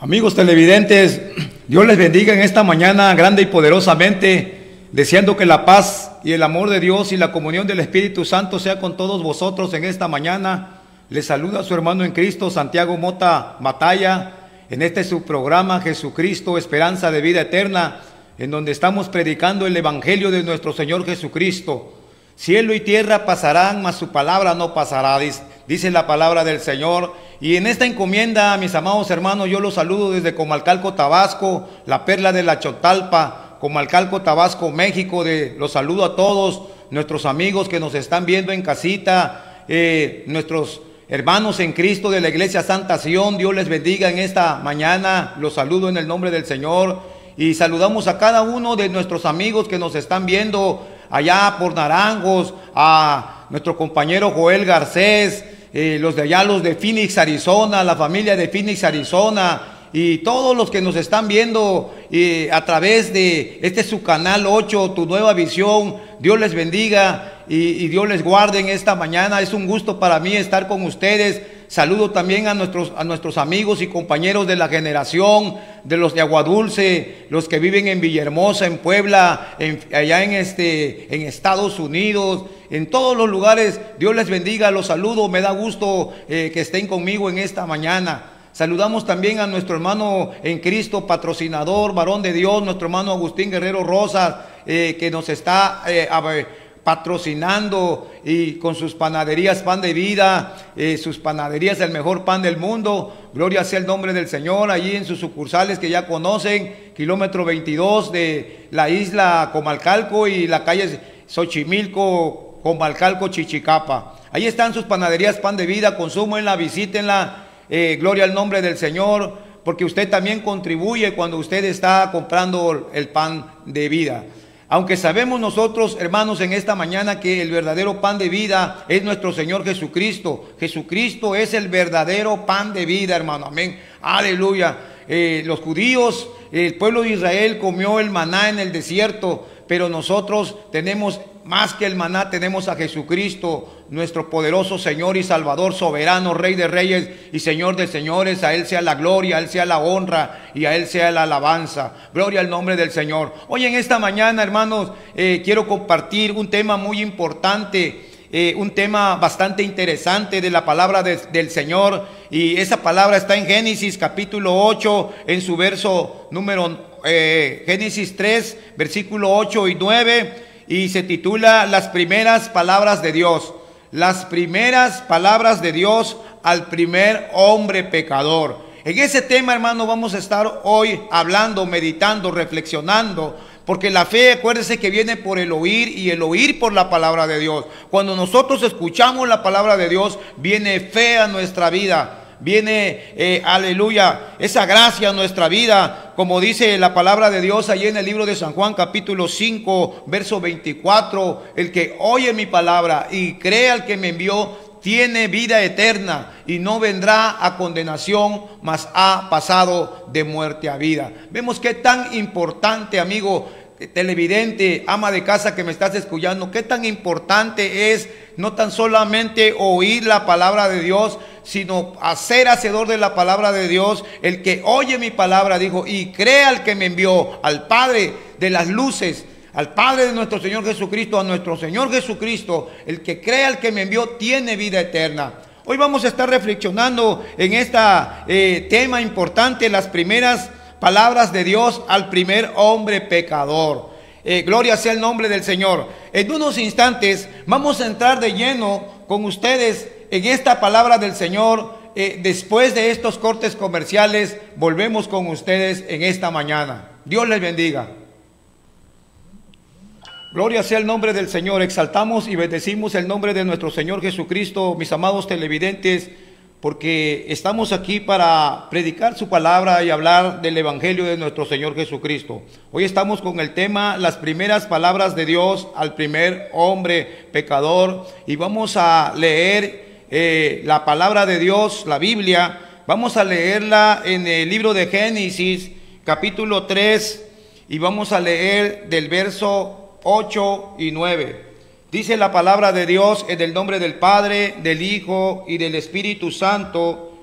Amigos televidentes, Dios les bendiga en esta mañana grande y poderosamente, deseando que la paz y el amor de Dios y la comunión del Espíritu Santo sea con todos vosotros en esta mañana. Les saluda su hermano en Cristo, Santiago Mota Matalla, en este su programa Jesucristo, Esperanza de Vida Eterna, en donde estamos predicando el Evangelio de nuestro Señor Jesucristo. Cielo y tierra pasarán, mas su palabra no pasará, dice la palabra del Señor. Y en esta encomienda, mis amados hermanos, yo los saludo desde Comalcalco, Tabasco, la perla de la Chotalpa, Comalcalco, Tabasco, México. Los saludo a todos nuestros amigos que nos están viendo en casita, nuestros hermanos en Cristo de la Iglesia Santa Sion. Dios les bendiga en esta mañana. Los saludo en el nombre del Señor. Y saludamos a cada uno de nuestros amigos que nos están viendo allá por Naranjos, a nuestro compañero Joel Garcés, los de allá, los de Phoenix, Arizona, la familia de Phoenix, Arizona, y todos los que nos están viendo a través de este su canal 8, Tu Nueva Visión. Dios les bendiga y Dios les guarde en esta mañana. Es un gusto para mí estar con ustedes. Saludo también a nuestros amigos y compañeros de la generación, de los de Aguadulce, los que viven en Villahermosa, en Puebla, allá en Estados Unidos, en todos los lugares. Dios les bendiga, los saludo, me da gusto que estén conmigo en esta mañana. Saludamos también a nuestro hermano en Cristo, patrocinador, varón de Dios, nuestro hermano Agustín Guerrero Rosas, que nos está patrocinando y con sus panaderías Pan de Vida, sus panaderías El Mejor Pan del Mundo. Gloria sea el nombre del Señor, allí en sus sucursales que ya conocen, kilómetro 22 de la isla Comalcalco y la calle Xochimilco, Comalcalco, Chichicapa. Ahí están sus panaderías Pan de Vida, consúmenla, visítenla. Gloria al nombre del Señor, porque usted también contribuye cuando usted está comprando el pan de vida. Aunque sabemos nosotros, hermanos, en esta mañana que el verdadero pan de vida es nuestro Señor Jesucristo. Jesucristo es el verdadero pan de vida, hermano. Amén. Aleluya. Los judíos, el pueblo de Israel comió el maná en el desierto, pero nosotros tenemos más que el maná, tenemos a Jesucristo, nuestro poderoso Señor y Salvador, soberano, Rey de reyes y Señor de señores. A Él sea la gloria, a Él sea la honra y a Él sea la alabanza. Gloria al nombre del Señor. Hoy en esta mañana, hermanos, quiero compartir un tema muy importante, un tema bastante interesante de la palabra del Señor. Y esa palabra está en Génesis capítulo 8, en su verso número, Génesis 3, versículo 8 y 9. Y se titula Las primeras palabras de Dios. Las primeras palabras de Dios al primer hombre pecador. En ese tema, hermano, vamos a estar hoy hablando, meditando, reflexionando. Porque la fe, acuérdese que viene por el oír y el oír por la palabra de Dios. Cuando nosotros escuchamos la palabra de Dios, viene fe a nuestra vida. Viene, aleluya, esa gracia a nuestra vida, como dice la palabra de Dios allí en el libro de San Juan capítulo 5, verso 24, el que oye mi palabra y cree al que me envió, tiene vida eterna y no vendrá a condenación, mas ha pasado de muerte a vida. Vemos qué tan importante, amigo televidente, ama de casa que me estás escuchando, qué tan importante es no tan solamente oír la palabra de Dios, sino a ser hacedor de la palabra de Dios. El que oye mi palabra, dijo, y cree al que me envió, al Padre de las luces, al Padre de nuestro Señor Jesucristo, a nuestro Señor Jesucristo, el que cree al que me envió tiene vida eterna. Hoy vamos a estar reflexionando en este tema importante, las primeras palabras de Dios al primer hombre pecador. Gloria sea el nombre del Señor. En unos instantes vamos a entrar de lleno con ustedes en esta palabra del Señor. Después de estos cortes comerciales, volvemos con ustedes en esta mañana. Dios les bendiga. Gloria sea el nombre del Señor. Exaltamos y bendecimos el nombre de nuestro Señor Jesucristo, mis amados televidentes, porque estamos aquí para predicar su palabra y hablar del Evangelio de nuestro Señor Jesucristo. Hoy estamos con el tema, las primeras palabras de Dios al primer hombre pecador, y vamos a leer la palabra de Dios, la Biblia. Vamos a leerla en el libro de Génesis, capítulo 3, y vamos a leer del verso 8 y 9. Dice la palabra de Dios en el nombre del Padre, del Hijo y del Espíritu Santo.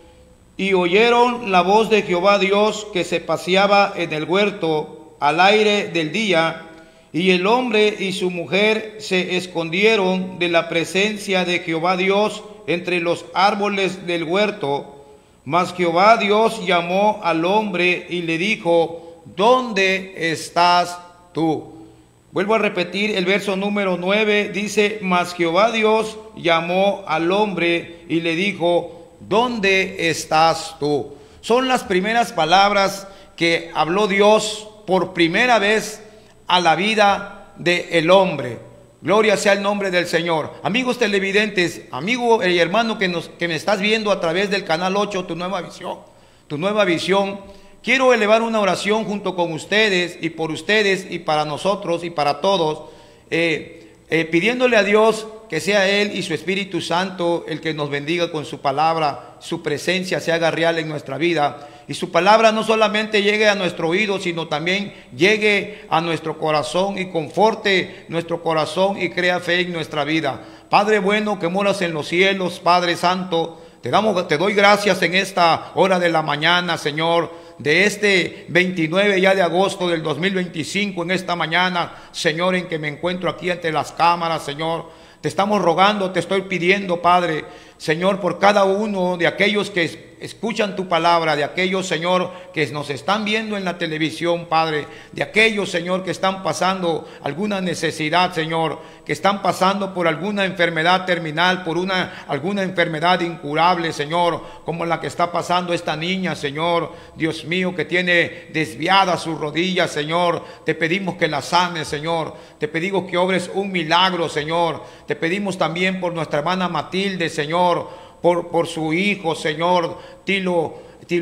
Y oyeron la voz de Jehová Dios que se paseaba en el huerto al aire del día, y el hombre y su mujer se escondieron de la presencia de Jehová Dios entre los árboles del huerto. Mas Jehová Dios llamó al hombre y le dijo: ¿dónde estás tú? Vuelvo a repetir el verso número 9, dice: mas Jehová Dios llamó al hombre y le dijo: ¿dónde estás tú? Son las primeras palabras que habló Dios por primera vez a la vida del hombre. Gloria sea el nombre del Señor. Amigos televidentes, amigo y hermano que me estás viendo a través del canal 8, tu nueva visión, quiero elevar una oración junto con ustedes y por ustedes y para nosotros y para todos, pidiéndole a Dios que sea Él y su Espíritu Santo el que nos bendiga con su palabra, su presencia se haga real en nuestra vida, y su palabra no solamente llegue a nuestro oído, sino también llegue a nuestro corazón y conforte nuestro corazón y crea fe en nuestra vida. Padre bueno que moras en los cielos, Padre Santo, te doy gracias en esta hora de la mañana, Señor, de este 29 ya de agosto del 2025, en esta mañana, Señor, en que me encuentro aquí ante las cámaras, Señor. Te estamos rogando, te estoy pidiendo, Padre, Señor, por cada uno de aquellos que escuchan tu palabra, de aquellos, Señor, que nos están viendo en la televisión, Padre, de aquellos, Señor, que están pasando alguna necesidad, Señor, que están pasando por alguna enfermedad terminal, por alguna enfermedad incurable, Señor, como la que está pasando esta niña, Señor, Dios mío, que tiene desviadas sus rodillas, Señor. Te pedimos que la sanes, Señor. Te pedimos que obres un milagro, Señor. Te pedimos también por nuestra hermana Matilde, Señor, por su hijo, Señor, Tilo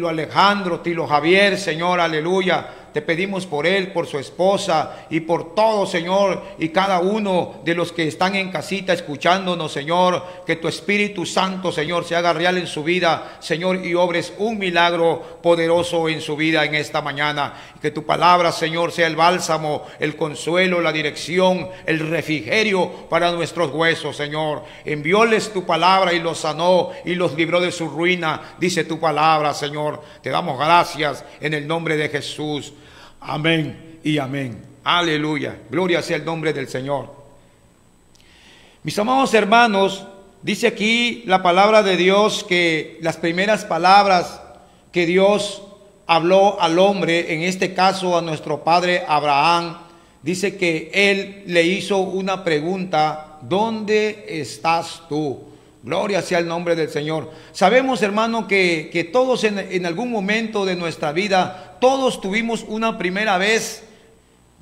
Alejandro, Tilo Javier, Señor, aleluya. Te pedimos por él, por su esposa y por todo, Señor, y cada uno de los que están en casita escuchándonos, Señor, que tu Espíritu Santo, Señor, se haga real en su vida, Señor, y obres un milagro poderoso en su vida en esta mañana. Que tu palabra, Señor, sea el bálsamo, el consuelo, la dirección, el refrigerio para nuestros huesos, Señor. Envióles tu palabra y los sanó y los libró de su ruina, dice tu palabra, Señor. Te damos gracias en el nombre de Jesús. Amén y amén. Aleluya. Gloria sea el nombre del Señor. Mis amados hermanos, dice aquí la palabra de Dios que las primeras palabras que Dios habló al hombre, en este caso a nuestro padre Abraham, dice que él le hizo una pregunta: ¿dónde estás tú? Gloria sea el nombre del Señor. Sabemos, hermano, que todos en algún momento de nuestra vida, todos tuvimos una primera vez.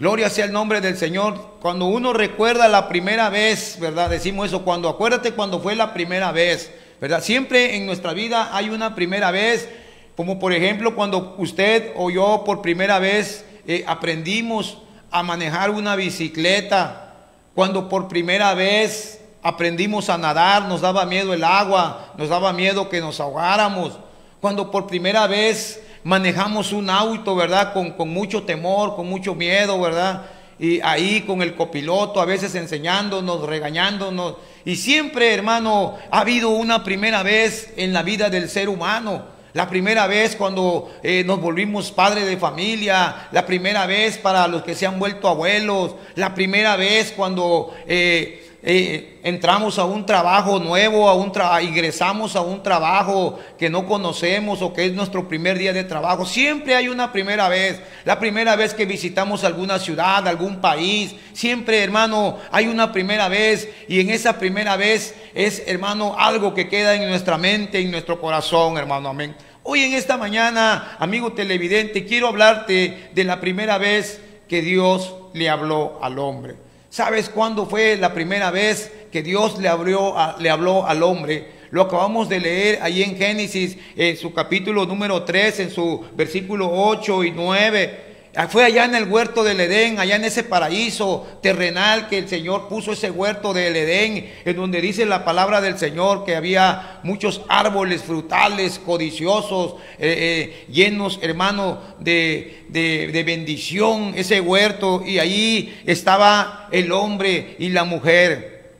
Gloria sea el nombre del Señor. Cuando uno recuerda la primera vez, ¿verdad? Decimos eso, acuérdate cuando fue la primera vez, ¿verdad? Siempre en nuestra vida hay una primera vez, como por ejemplo cuando usted o yo por primera vez aprendimos a manejar una bicicleta, cuando por primera vez aprendimos a nadar, nos daba miedo el agua, nos daba miedo que nos ahogáramos. Cuando por primera vez manejamos un auto, ¿verdad? Con mucho temor, con mucho miedo, ¿verdad? Y ahí con el copiloto, a veces enseñándonos, regañándonos. Y siempre, hermano, ha habido una primera vez en la vida del ser humano. La primera vez cuando nos volvimos padres de familia, la primera vez para los que se han vuelto abuelos, la primera vez cuando entramos a un trabajo nuevo, ingresamos a un trabajo que no conocemos o que es nuestro primer día de trabajo. Siempre hay una primera vez. La primera vez que visitamos alguna ciudad, algún país, siempre, hermano, hay una primera vez, y en esa primera vez es, hermano, algo que queda en nuestra mente, en nuestro corazón, hermano, amén. Hoy en esta mañana, amigo televidente, quiero hablarte de la primera vez que Dios le habló al hombre. ¿Sabes cuándo fue la primera vez que Dios le habló al hombre? Lo acabamos de leer ahí en Génesis, en su capítulo número 3, en su versículo 8 y 9. Fue allá en el huerto del Edén, allá en ese paraíso terrenal que el Señor puso, ese huerto del Edén, en donde dice la palabra del Señor que había muchos árboles frutales, codiciosos, llenos, hermano, de bendición, ese huerto, y ahí estaba el hombre y la mujer.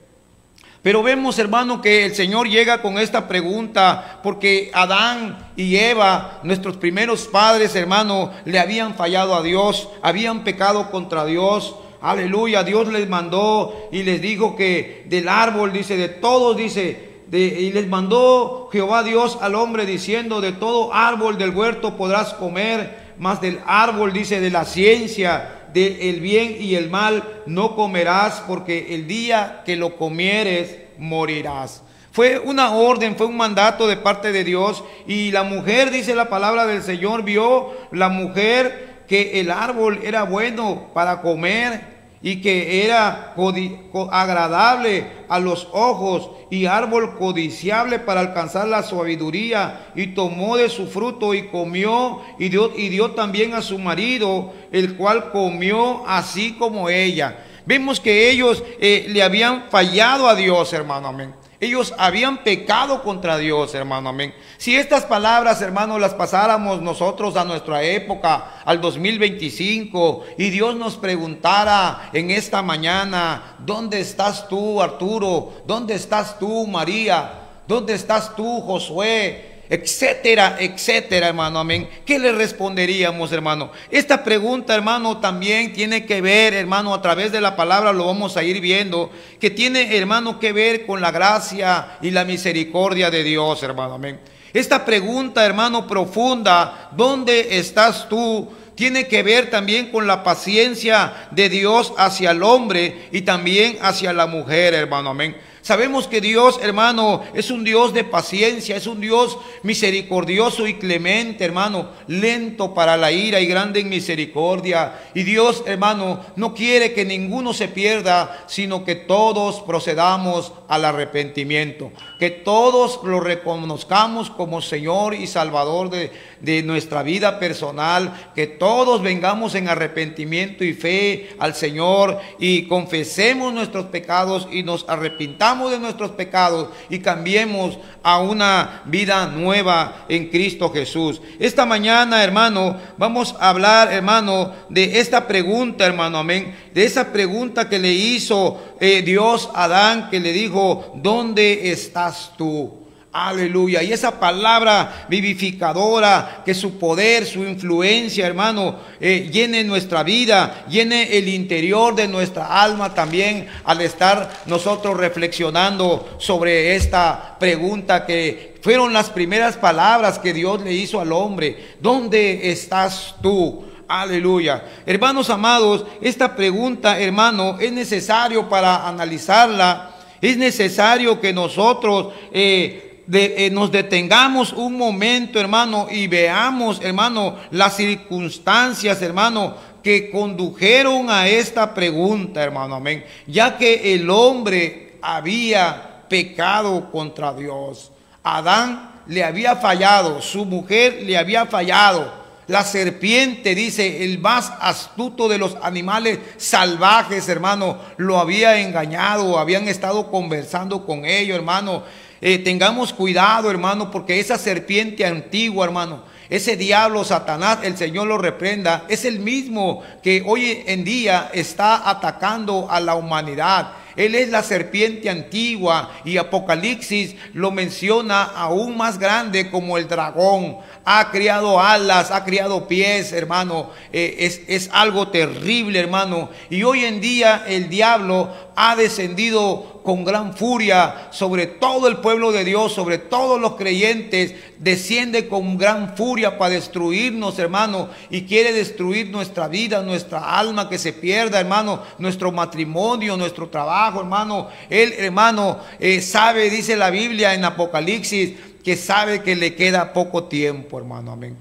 Pero vemos, hermano, que el Señor llega con esta pregunta porque Adán y Eva, nuestros primeros padres, hermano, le habían fallado a Dios, habían pecado contra Dios. Aleluya, Dios les mandó y les dijo que del árbol, dice, de todos, dice, y les mandó Jehová Dios al hombre diciendo, de todo árbol del huerto podrás comer, mas del árbol, dice, de la ciencia, del bien y el mal no comerás, porque el día que lo comieres morirás. Fue una orden, fue un mandato de parte de Dios. Y la mujer, dice la palabra del Señor, vio la mujer que el árbol era bueno para comer y que era agradable a los ojos y árbol codiciable para alcanzar la sabiduría, y tomó de su fruto y comió, y dio también a su marido, el cual comió así como ella. Vemos que ellos le habían fallado a Dios, hermano, amén. Ellos habían pecado contra Dios, hermano, amén. Si estas palabras, hermano, las pasáramos nosotros a nuestra época, al 2025, y Dios nos preguntara en esta mañana, ¿dónde estás tú, Arturo? ¿Dónde estás tú, María? ¿Dónde estás tú, Josué? Etcétera, etcétera, hermano, amén. ¿Qué le responderíamos, hermano? Esta pregunta, hermano, también tiene que ver, hermano, a través de la palabra lo vamos a ir viendo, que tiene, hermano, que ver con la gracia y la misericordia de Dios, hermano, amén. Esta pregunta, hermano, profunda, ¿dónde estás tú?, tiene que ver también con la paciencia de Dios hacia el hombre y también hacia la mujer, hermano, amén. Sabemos que Dios, hermano, es un Dios de paciencia, es un Dios misericordioso y clemente, hermano, lento para la ira y grande en misericordia. Y Dios, hermano, no quiere que ninguno se pierda, sino que todos procedamos al arrepentimiento, que todos lo reconozcamos como Señor y Salvador de nuestra vida personal, que todos vengamos en arrepentimiento y fe al Señor y confesemos nuestros pecados y nos arrepintamos de nuestros pecados y cambiemos a una vida nueva en Cristo Jesús. Esta mañana, hermano, vamos a hablar, hermano, de esta pregunta, hermano, amén, de esa pregunta que le hizo Dios a Adán, que le dijo, ¿dónde estás tú? Aleluya. Y esa palabra vivificadora, que su poder, su influencia, hermano, llene nuestra vida, llene el interior de nuestra alma también, al estar nosotros reflexionando sobre esta pregunta, que fueron las primeras palabras que Dios le hizo al hombre. ¿Dónde estás tú? Aleluya. Hermanos amados, esta pregunta, hermano, es necesario para analizarla. Es necesario que nosotros nos detengamos un momento, hermano, y veamos, hermano, las circunstancias, hermano, que condujeron a esta pregunta, hermano, amén. Ya que el hombre había pecado contra Dios. Adán le había fallado, su mujer le había fallado. La serpiente, dice, el más astuto de los animales salvajes, hermano, lo había engañado, habían estado conversando con ellos, hermano. Tengamos cuidado, hermano, porque esa serpiente antigua, hermano, ese diablo, Satanás, el Señor lo reprenda, es el mismo que hoy en día está atacando a la humanidad. Él es la serpiente antigua, y Apocalipsis lo menciona aún más grande como el dragón. Ha criado alas, ha criado pies, hermano. Es algo terrible, hermano. Y hoy en día el diablo ha descendido con gran furia sobre todo el pueblo de Dios, sobre todos los creyentes. Desciende con gran furia para destruirnos, hermano, y quiere destruir nuestra vida, nuestra alma, que se pierda, hermano, nuestro matrimonio, nuestro trabajo, hermano. Él, hermano, sabe, dice la Biblia en Apocalipsis, que sabe que le queda poco tiempo, hermano, amén.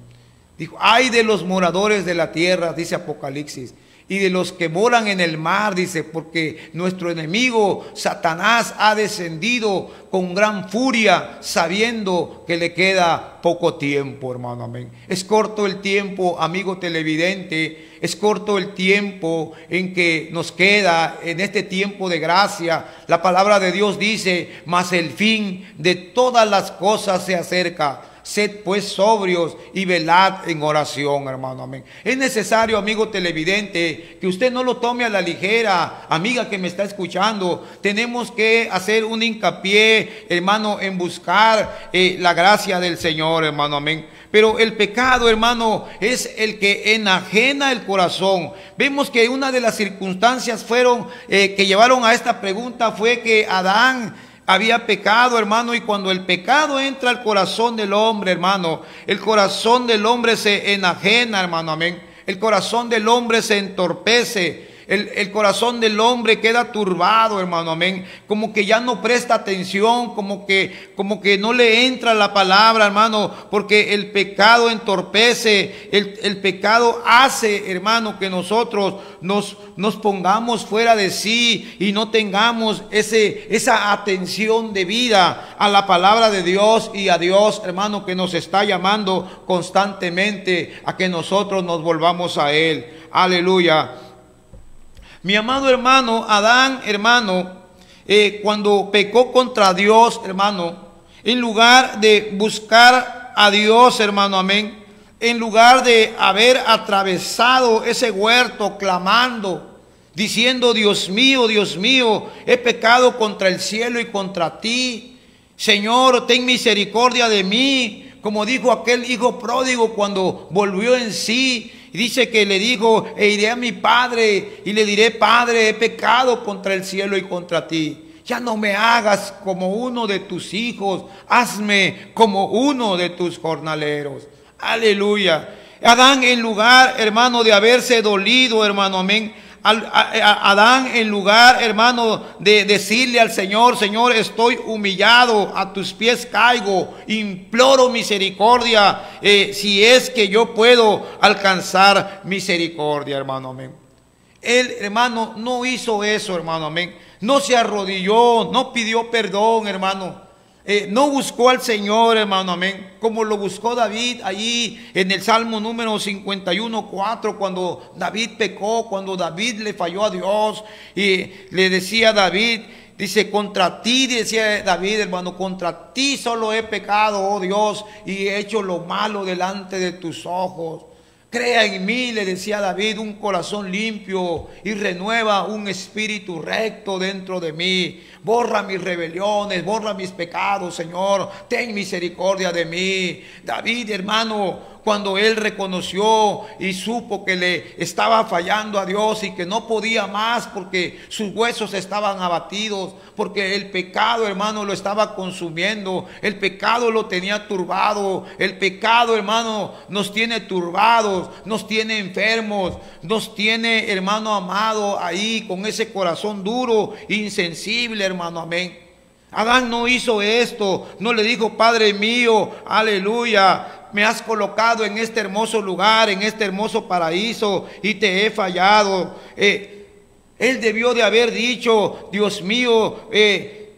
Dijo, ay de los moradores de la tierra, dice Apocalipsis, y de los que moran en el mar, dice, porque nuestro enemigo Satanás ha descendido con gran furia, sabiendo que le queda poco tiempo, hermano, amén. Es corto el tiempo, amigo televidente, es corto el tiempo en que nos queda en este tiempo de gracia. La palabra de Dios dice, mas el fin de todas las cosas se acerca. Sed pues sobrios y velad en oración, hermano, amén. Es necesario, amigo televidente, que usted no lo tome a la ligera, amiga que me está escuchando. Tenemos que hacer un hincapié, hermano, en buscar la gracia del Señor, hermano, amén. Pero el pecado, hermano, es el que enajena el corazón. Vemos que una de las circunstancias que llevaron a esta pregunta fue que Adán había pecado, hermano, y cuando el pecado entra al corazón del hombre, hermano, el corazón del hombre se enajena, hermano, amén. El corazón del hombre se entorpece. El corazón del hombre queda turbado, hermano, amén. Como que ya no presta atención, como que no le entra la palabra, hermano, porque el pecado entorpece, el pecado hace, hermano, que nosotros nos pongamos fuera de sí y no tengamos esa atención debida a la palabra de Dios y a Dios, hermano, que nos está llamando constantemente a que nosotros nos volvamos a Él. Aleluya. Mi amado hermano, Adán, hermano, cuando pecó contra Dios, hermano, en lugar de buscar a Dios, hermano, amén, en lugar de haber atravesado ese huerto clamando, diciendo: Dios mío, he pecado contra el cielo y contra ti. Señor, ten misericordia de mí. Como dijo aquel hijo pródigo cuando volvió en sí. Y dice que le dijo: iré a mi padre y le diré: Padre, he pecado contra el cielo y contra ti. Ya no me hagas como uno de tus hijos, hazme como uno de tus jornaleros. Aleluya. Adán, en lugar, hermano, de haberse dolido, hermano, amén. Adán, en lugar, hermano, de decirle al Señor: Señor, estoy humillado, a tus pies caigo, imploro misericordia, si es que yo puedo alcanzar misericordia, hermano, amén. Él, hermano, no hizo eso, hermano, amén. No se arrodilló, no pidió perdón, hermano. No buscó al Señor, hermano, amén, como lo buscó David allí en el Salmo número 51:4, cuando David pecó, cuando David le falló a Dios y le decía a David, dice: contra ti, decía David, hermano, contra ti solo he pecado, oh Dios, y he hecho lo malo delante de tus ojos. Crea en mí, le decía David, un corazón limpio y renueva un espíritu recto dentro de mí. Borra mis rebeliones, borra mis pecados, Señor. Ten misericordia de mí. David, hermano, cuando él reconoció y supo que le estaba fallando a Dios y que no podía más porque sus huesos estaban abatidos, porque el pecado, hermano, lo estaba consumiendo, el pecado lo tenía turbado, el pecado, hermano, nos tiene turbados, nos tiene enfermos, nos tiene, hermano amado, ahí con ese corazón duro, insensible, hermano, amén. Adán no hizo esto, no le dijo: Padre mío, aleluya, me has colocado en este hermoso lugar, en este hermoso paraíso, y te he fallado. Él debió de haber dicho: Dios mío,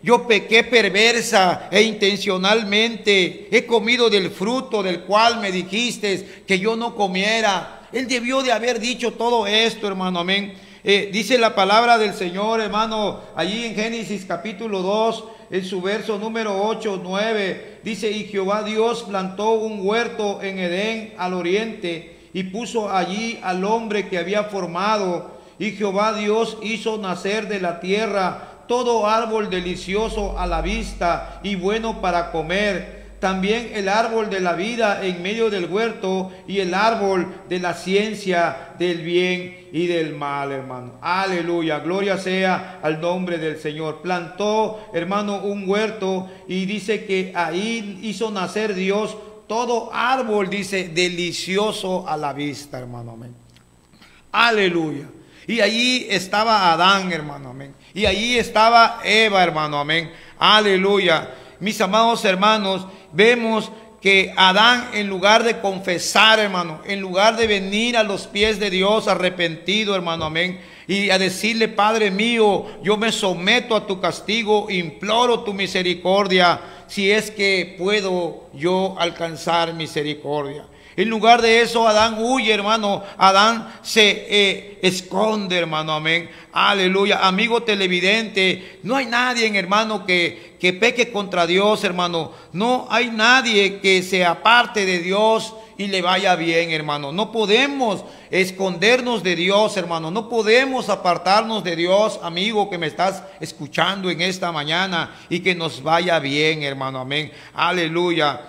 yo pequé perversa e intencionalmente, he comido del fruto del cual me dijiste que yo no comiera. Él debió de haber dicho todo esto, hermano, amén. Dice la palabra del Señor, hermano, allí en Génesis capítulo 2, en su verso número 8, 9, dice: y Jehová Dios plantó un huerto en Edén al oriente y puso allí al hombre que había formado. Y Jehová Dios hizo nacer de la tierra todo árbol delicioso a la vista y bueno para comer. También el árbol de la vida en medio del huerto y el árbol de la ciencia del bien y del mal, hermano. Aleluya, gloria sea al nombre del Señor. Plantó, hermano, un huerto y dice que ahí hizo nacer Dios todo árbol, dice, delicioso a la vista, hermano, amén. Aleluya. Y allí estaba Adán, hermano, amén. Y allí estaba Eva, hermano, amén. Aleluya. Mis amados hermanos, vemos que Adán, en lugar de confesar, hermano, en lugar de venir a los pies de Dios arrepentido, hermano, amén, Y a decirle: Padre mío, yo me someto a tu castigo, imploro tu misericordia, si es que puedo yo alcanzar misericordia. En lugar de eso, Adán huye, hermano. Adán se esconde, hermano. Amén. Aleluya. Amigo televidente, no hay nadie, hermano, que peque contra Dios, hermano. No hay nadie que se aparte de Dios y le vaya bien, hermano. No podemos escondernos de Dios, hermano. No podemos apartarnos de Dios, amigo, que me estás escuchando en esta mañana, y que nos vaya bien, hermano. Amén. Aleluya.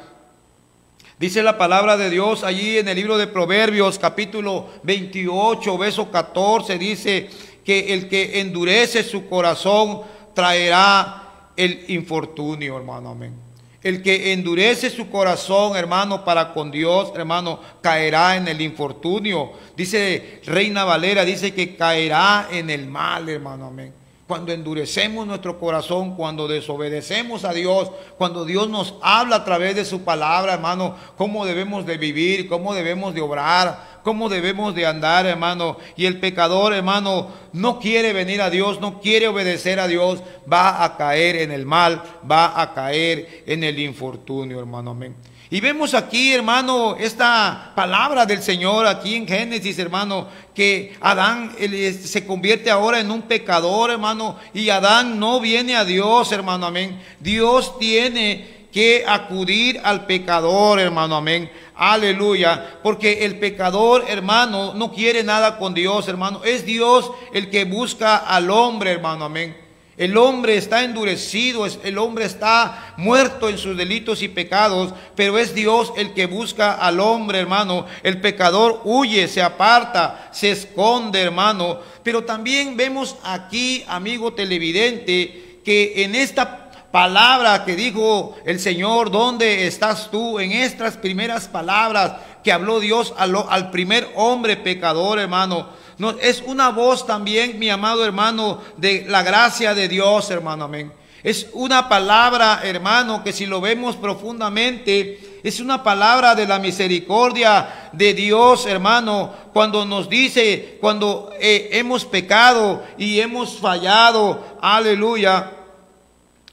Dice la palabra de Dios allí en el libro de Proverbios, capítulo 28, verso 14, dice que el que endurece su corazón traerá el infortunio, hermano. Amén. El que endurece su corazón, hermano, para con Dios, hermano, caerá en el infortunio. Dice Reina Valera, dice que caerá en el mal, hermano. Amén. Cuando endurecemos nuestro corazón, cuando desobedecemos a Dios, cuando Dios nos habla a través de su palabra, hermano, cómo debemos de vivir, cómo debemos de obrar, cómo debemos de andar, hermano. Y el pecador, hermano, no quiere venir a Dios, no quiere obedecer a Dios, va a caer en el mal, va a caer en el infortunio, hermano. Amén. Y vemos aquí, hermano, esta palabra del Señor aquí en Génesis, hermano, que Adán se convierte ahora en un pecador, hermano, y Adán no viene a Dios, hermano. Amén. Dios tiene que acudir al pecador, hermano. Amén. Aleluya. Porque el pecador, hermano, no quiere nada con Dios, hermano. Es Dios el que busca al hombre, hermano. Amén. El hombre está endurecido, el hombre está muerto en sus delitos y pecados, pero es Dios el que busca al hombre, hermano. El pecador huye, se aparta, se esconde, hermano. Pero también vemos aquí, amigo televidente, que en esta palabra que dijo el Señor, ¿dónde estás tú? En estas primeras palabras que habló Dios al primer hombre pecador, hermano. No, es una voz también, mi amado hermano, de la gracia de Dios, hermano. Amén. Es una palabra, hermano, que si lo vemos profundamente, es una palabra de la misericordia de Dios, hermano, cuando nos dice, cuando hemos pecado y hemos fallado, aleluya.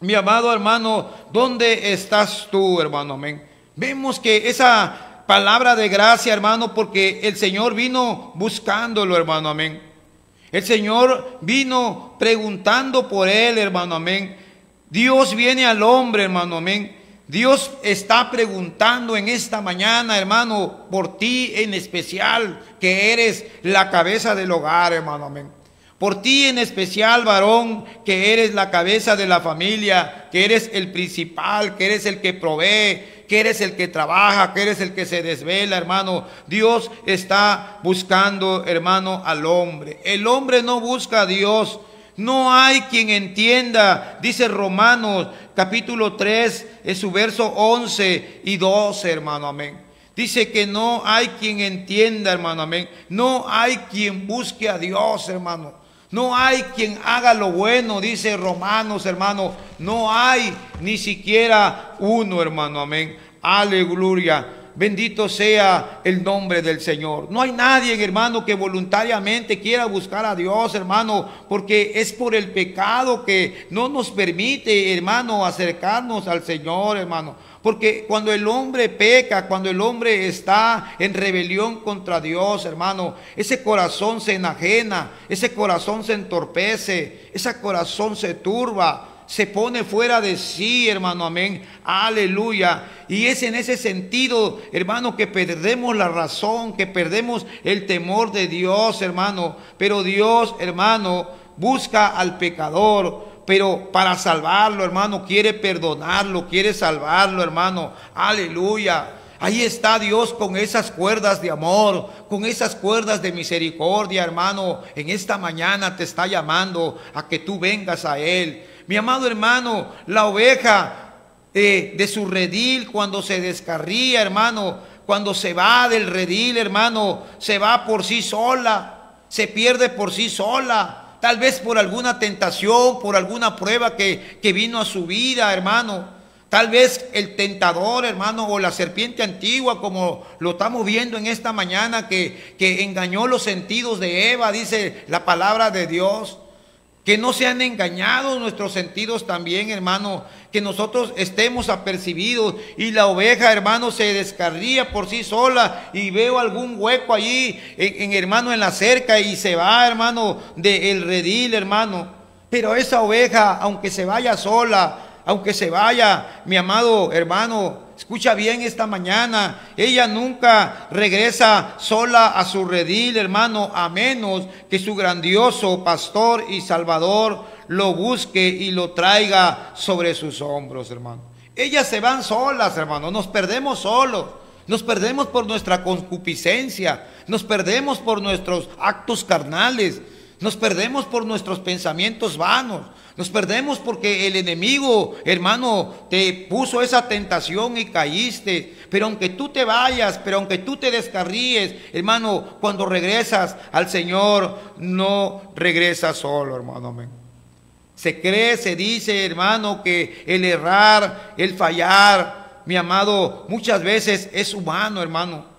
Mi amado hermano, ¿dónde estás tú, hermano? Amén. Vemos que esa palabra de gracia, hermano, porque el Señor vino buscándolo, hermano. Amén. El Señor vino preguntando por él, hermano. Amén. Dios viene al hombre, hermano. Amén. Dios está preguntando en esta mañana, hermano, por ti en especial, que eres la cabeza del hogar, hermano. Amén. Por ti en especial, varón, que eres la cabeza de la familia, que eres el principal, que eres el que provee, que eres el que trabaja, que eres el que se desvela, hermano. Dios está buscando, hermano, al hombre. El hombre no busca a Dios. No hay quien entienda, dice Romanos capítulo 3, en su verso 11 y 12, hermano. Amén. Dice que no hay quien entienda, hermano. Amén. No hay quien busque a Dios, hermano. No hay quien haga lo bueno, dice Romanos, hermano. No hay ni siquiera uno, hermano. Amén. Aleluya. Bendito sea el nombre del Señor. No hay nadie, hermano, que voluntariamente quiera buscar a Dios, hermano, porque es por el pecado que no nos permite, hermano, acercarnos al Señor, hermano. Porque cuando el hombre peca, cuando el hombre está en rebelión contra Dios, hermano, ese corazón se enajena, ese corazón se entorpece, ese corazón se turba, se pone fuera de sí, hermano. Amén. Aleluya. Y es en ese sentido, hermano, que perdemos la razón, que perdemos el temor de Dios, hermano. Pero Dios, hermano, busca al pecador, pero para salvarlo, hermano, quiere perdonarlo, quiere salvarlo, hermano. Aleluya. Ahí está Dios con esas cuerdas de amor, con esas cuerdas de misericordia, hermano. En esta mañana te está llamando a que tú vengas a Él. Mi amado hermano, la oveja de su redil, cuando se descarría, hermano, cuando se va del redil, hermano, se va por sí sola, se pierde por sí sola. Tal vez por alguna tentación, por alguna prueba que vino a su vida, hermano. Tal vez el tentador, hermano, o la serpiente antigua, como lo estamos viendo en esta mañana, que engañó los sentidos de Eva, dice la palabra de Dios. Que no sean engañados nuestros sentidos también, hermano. Que nosotros estemos apercibidos y la oveja, hermano, se descarría por sí sola y veo algún hueco allí, hermano, en la cerca y se va, hermano, del redil, hermano. Pero esa oveja, aunque se vaya sola, aunque se vaya, mi amado hermano, escucha bien esta mañana, ella nunca regresa sola a su redil, hermano, a menos que su grandioso pastor y salvador lo busque y lo traiga sobre sus hombros, hermano. Ellas se van solas, hermano, nos perdemos solos, nos perdemos por nuestra concupiscencia, nos perdemos por nuestros actos carnales, nos perdemos por nuestros pensamientos vanos. Nos perdemos porque el enemigo, hermano, te puso esa tentación y caíste. Pero aunque tú te vayas, pero aunque tú te descarríes, hermano, cuando regresas al Señor, no regresas solo, hermano. Amén. Se cree, se dice, hermano, que el errar, el fallar, mi amado, muchas veces es humano, hermano.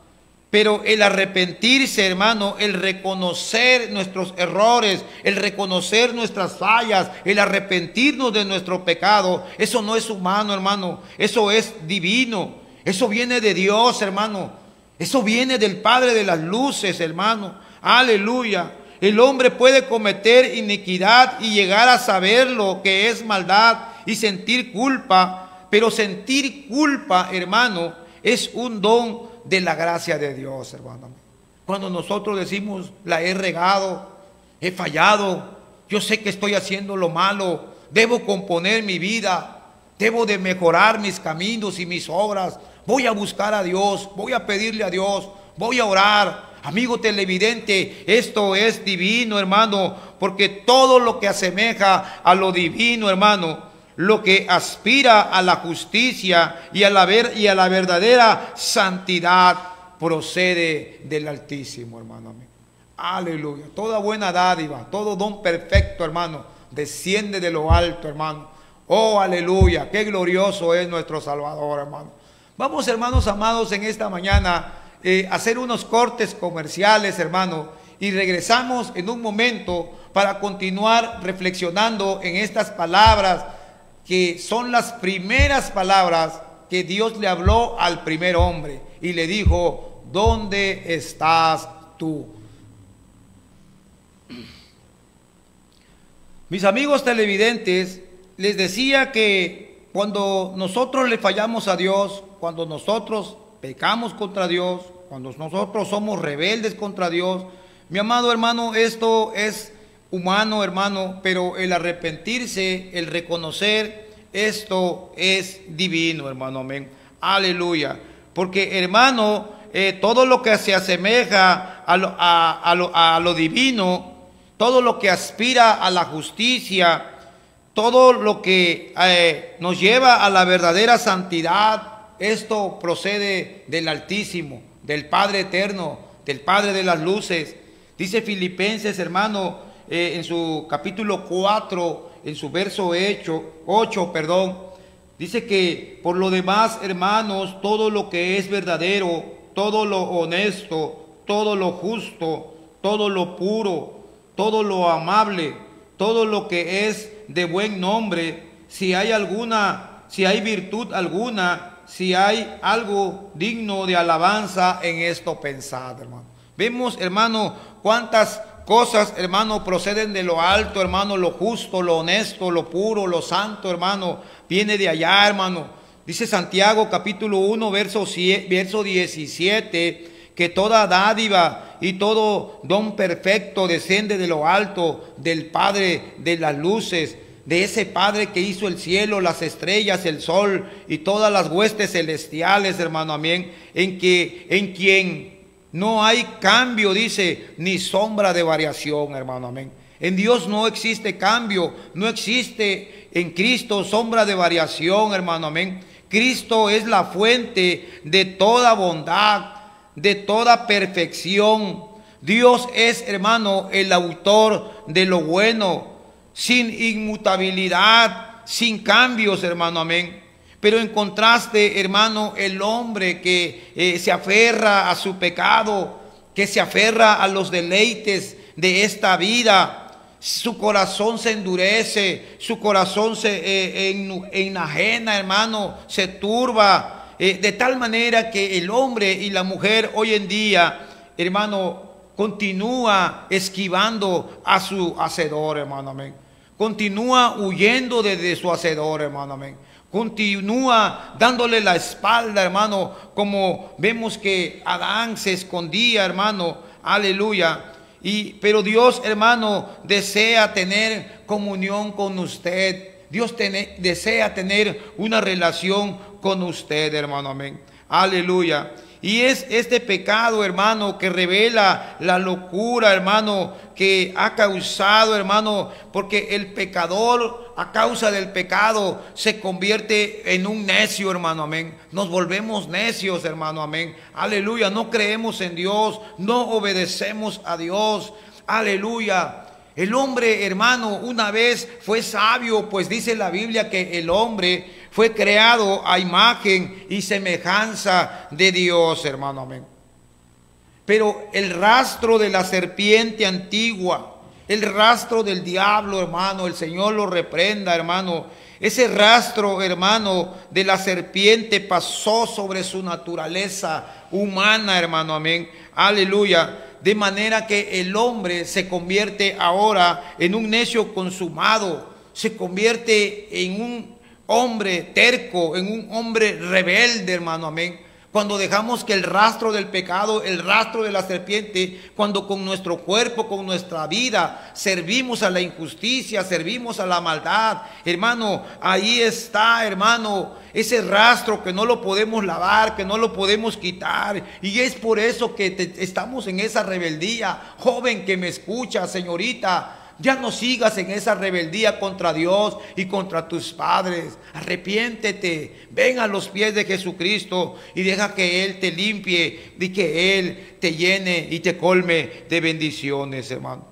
Pero el arrepentirse, hermano, el reconocer nuestros errores, el reconocer nuestras fallas, el arrepentirnos de nuestro pecado, eso no es humano, hermano. Eso es divino. Eso viene de Dios, hermano. Eso viene del Padre de las luces, hermano. Aleluya. El hombre puede cometer iniquidad y llegar a saber lo que es maldad y sentir culpa. Pero sentir culpa, hermano, es un don de la gracia de Dios, hermano. Cuando nosotros decimos, la he regado, he fallado, yo sé que estoy haciendo lo malo, debo componer mi vida, debo de mejorar mis caminos y mis obras, voy a buscar a Dios, voy a pedirle a Dios, voy a orar. Amigo televidente, esto es divino, hermano, porque todo lo que asemeja a lo divino, hermano, lo que aspira a la justicia y a la verdadera santidad procede del Altísimo, hermano. Amén. Aleluya. Toda buena dádiva, todo don perfecto, hermano, desciende de lo alto, hermano. Oh, aleluya. Qué glorioso es nuestro Salvador, hermano. Vamos, hermanos amados, en esta mañana a hacer unos cortes comerciales, hermano, y regresamos en un momento para continuar reflexionando en estas palabras que son las primeras palabras que Dios le habló al primer hombre y le dijo, ¿dónde estás tú? Mis amigos televidentes, les decía que cuando nosotros le fallamos a Dios, cuando nosotros pecamos contra Dios, cuando nosotros somos rebeldes contra Dios, mi amado hermano, esto es humano, hermano, pero el arrepentirse, el reconocer, esto es divino, hermano. Amén. Aleluya. Porque, hermano, todo lo que se asemeja a lo divino, todo lo que aspira a la justicia, todo lo que nos lleva a la verdadera santidad, esto procede del Altísimo, del Padre eterno, del Padre de las luces. Dice Filipenses, hermano, en su capítulo 4, en su verso 8, dice que por lo demás, hermanos, todo lo que es verdadero, todo lo honesto, todo lo justo, todo lo puro, todo lo amable, todo lo que es de buen nombre, si hay virtud alguna, si hay algo digno de alabanza, en esto pensad, hermano. Vemos, hermano, cuántas cosas, hermano, proceden de lo alto, hermano, lo justo, lo honesto, lo puro, lo santo, hermano, viene de allá, hermano. Dice Santiago capítulo 1, verso 17, que toda dádiva y todo don perfecto desciende de lo alto, del Padre de las luces, de ese Padre que hizo el cielo, las estrellas, el sol y todas las huestes celestiales, hermano, amén, en quien no hay cambio, dice, ni sombra de variación, hermano, amén. En Dios no existe cambio, no existe en Cristo sombra de variación, hermano, amén. Cristo es la fuente de toda bondad, de toda perfección. Dios es, hermano, el autor de lo bueno, sin inmutabilidad, sin cambios, hermano, amén. Pero en contraste, hermano, el hombre que se aferra a su pecado, que se aferra a los deleites de esta vida, su corazón se endurece, su corazón se enajena, hermano, se turba, de tal manera que el hombre y la mujer hoy en día, hermano, continúa esquivando a su hacedor, hermano, amén. Continúa huyendo de su hacedor, hermano, amén. Continúa dándole la espalda, hermano, como vemos que Adán se escondía, hermano, aleluya. Pero Dios, hermano, desea tener comunión con usted. Dios desea tener una relación con usted, hermano, amén. Aleluya. Y es este pecado, hermano, que revela la locura, hermano, que ha causado, hermano, porque el pecador a causa del pecado se convierte en un necio, hermano, amén. Nos volvemos necios, hermano, amén. Aleluya, no creemos en Dios, no obedecemos a Dios, aleluya. El hombre, hermano, una vez fue sabio, pues dice la Biblia que el hombre fue creado a imagen y semejanza de Dios, hermano, amén. Pero el rastro de la serpiente antigua, el rastro del diablo, hermano, el Señor lo reprenda, hermano. Ese rastro, hermano, de la serpiente pasó sobre su naturaleza humana, hermano, amén. Aleluya. De manera que el hombre se convierte ahora en un necio consumado, se convierte en un hombre terco, en un hombre rebelde, hermano, amén. Cuando dejamos que el rastro del pecado, el rastro de la serpiente, cuando con nuestro cuerpo, con nuestra vida, servimos a la injusticia, servimos a la maldad, hermano, ahí está, hermano, ese rastro que no lo podemos lavar, que no lo podemos quitar. Y es por eso que estamos en esa rebeldía. Joven que me escucha, señorita, ya no sigas en esa rebeldía contra Dios y contra tus padres. Arrepiéntete, ven a los pies de Jesucristo y deja que Él te limpie y que Él te llene y te colme de bendiciones, hermano.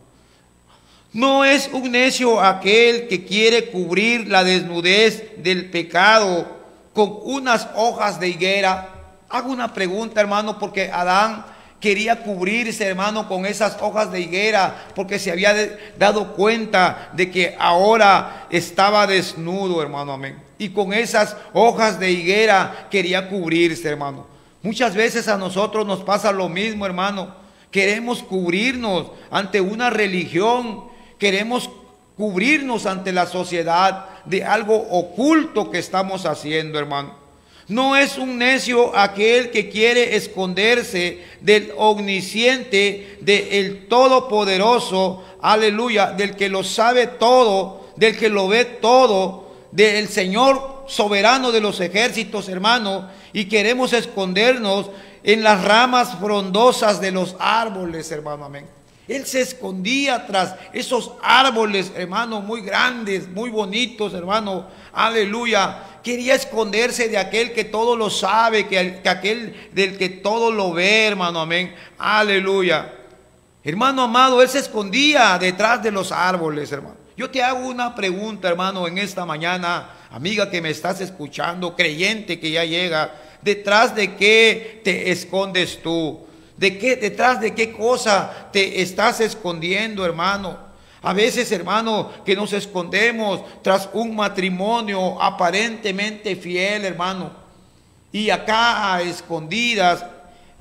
No es un necio aquel que quiere cubrir la desnudez del pecado con unas hojas de higuera. Hago una pregunta, hermano, porque Adán quería cubrirse, hermano, con esas hojas de higuera, porque se había dado cuenta de que ahora estaba desnudo, hermano, amén. Y con esas hojas de higuera quería cubrirse, hermano. Muchas veces a nosotros nos pasa lo mismo, hermano. Queremos cubrirnos ante una religión, queremos cubrirnos ante la sociedad de algo oculto que estamos haciendo, hermano. No es un necio aquel que quiere esconderse del omnisciente, del todopoderoso, aleluya, del que lo sabe todo, del que lo ve todo, del Señor soberano de los ejércitos, hermano, y queremos escondernos en las ramas frondosas de los árboles, hermano, amén. Él se escondía tras esos árboles, hermano, muy grandes, muy bonitos, hermano, aleluya. Quería esconderse de aquel que todo lo sabe, que aquel del que todo lo ve, hermano, amén, aleluya. Hermano amado, él se escondía detrás de los árboles, hermano. Yo te hago una pregunta, hermano, en esta mañana, amiga que me estás escuchando, creyente que ya llega, ¿detrás de qué te escondes tú? ¿Detrás de qué cosa te estás escondiendo, hermano? A veces, hermano, que nos escondemos tras un matrimonio aparentemente fiel, hermano. Y acá a escondidas,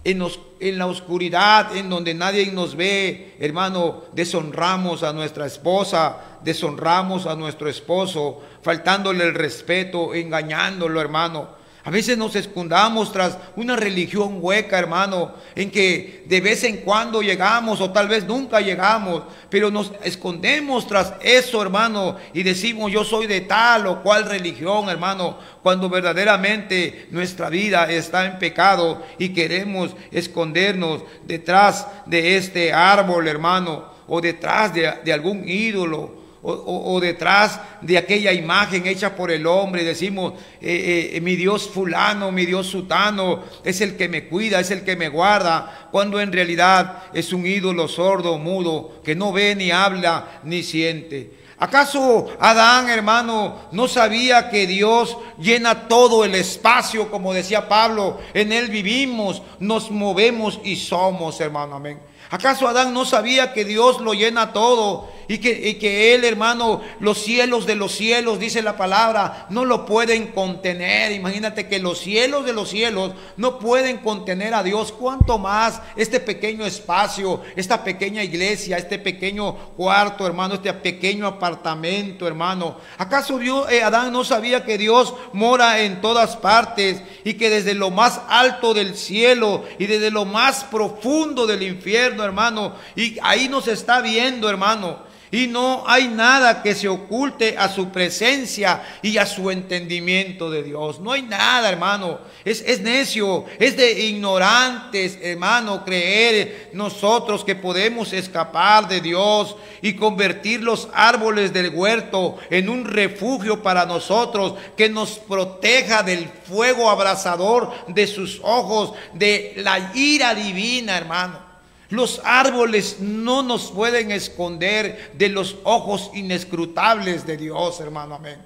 en la oscuridad, en donde nadie nos ve, hermano, deshonramos a nuestra esposa, deshonramos a nuestro esposo, faltándole el respeto, engañándolo, hermano. A veces nos escondamos tras una religión hueca, hermano, en que de vez en cuando llegamos o tal vez nunca llegamos, pero nos escondemos tras eso, hermano, y decimos yo soy de tal o cual religión, hermano, cuando verdaderamente nuestra vida está en pecado y queremos escondernos detrás de este árbol, hermano, o detrás de algún ídolo. O detrás de aquella imagen hecha por el hombre, decimos mi Dios fulano, mi Dios sutano es el que me cuida, es el que me guarda, cuando en realidad es un ídolo sordo, mudo, que no ve, ni habla, ni siente. ¿Acaso Adán, hermano, no sabía que Dios llena todo el espacio, como decía Pablo? En Él vivimos, nos movemos y somos, hermano, amén. ¿Acaso Adán no sabía que Dios lo llena todo y que Él, hermano, los cielos de los cielos, dice la palabra, no lo pueden contener? Imagínate que los cielos de los cielos no pueden contener a Dios. ¿Cuánto más este pequeño espacio, esta pequeña iglesia, este pequeño cuarto, hermano, este pequeño apartamento, hermano? ¿Acaso Adán no sabía que Dios mora en todas partes y que desde lo más alto del cielo y desde lo más profundo del infierno, hermano, y ahí nos está viendo, hermano? Y no hay nada que se oculte a su presencia y a su entendimiento de Dios. No hay nada, hermano. Es necio, es de ignorantes, hermano, creer nosotros que podemos escapar de Dios y convertir los árboles del huerto en un refugio para nosotros, que nos proteja del fuego abrasador de sus ojos, de la ira divina, hermano. Los árboles no nos pueden esconder de los ojos inescrutables de Dios, hermano, amén.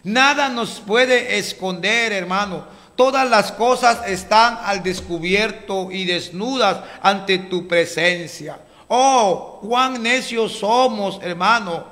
Nada nos puede esconder, hermano. Todas las cosas están al descubierto y desnudas ante tu presencia. Oh, cuán necios somos, hermano.